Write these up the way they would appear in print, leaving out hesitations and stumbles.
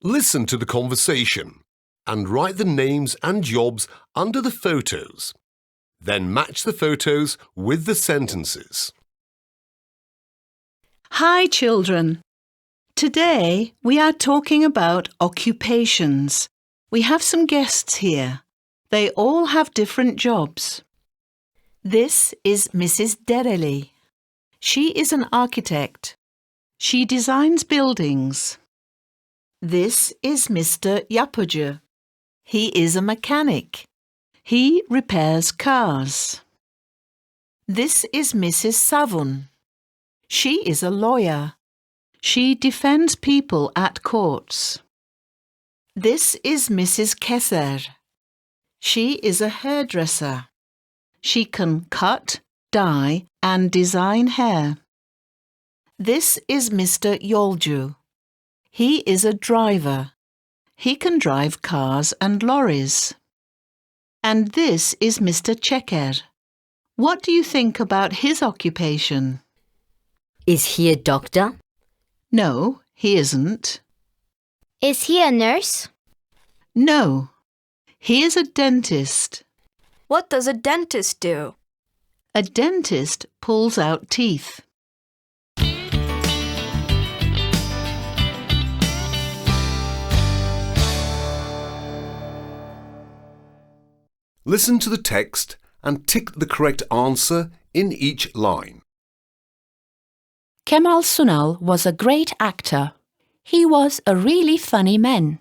Listen to the conversation and write the names and jobs under the photos. Then match the photos with the sentences. Hi, children. Today we are talking about occupations. We have some guests here. They all have different jobs. This is Mrs Dereli. She is an architect. She designs buildings. This is Mr Yapar. He is a mechanic. He repairs cars. This is Mrs Savun. She is a lawyer. She defends people at courts. This is Mrs Keser. She is a hairdresser. She can cut, dye and design hair. This is Mr Yolcu. He is a driver. He can drive cars and lorries. And this is Mr Çeker. What do you think about his occupation? Is he a doctor? No, he isn't. Is he a nurse? No, he is a dentist. What does a dentist do? A dentist pulls out teeth. Listen to the text and tick the correct answer in each line. Kemal Sunal was a great actor. He was a really funny man.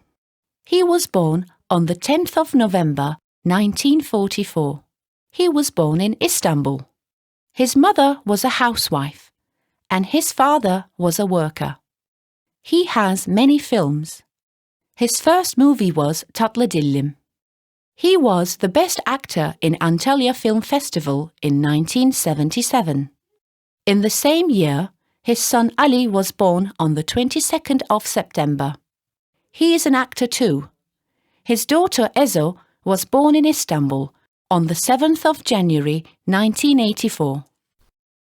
He was born on the 10th of November 1944. He was born in Istanbul. His mother was a housewife and his father was a worker. He has many films. His first movie was Tatlı, Dillim. He was the best actor in Antalya Film Festival in 1977. In the same year, his son Ali was born on the 22nd of September. He is an actor too. His daughter Ezo was born in Istanbul on the 7th of January 1984.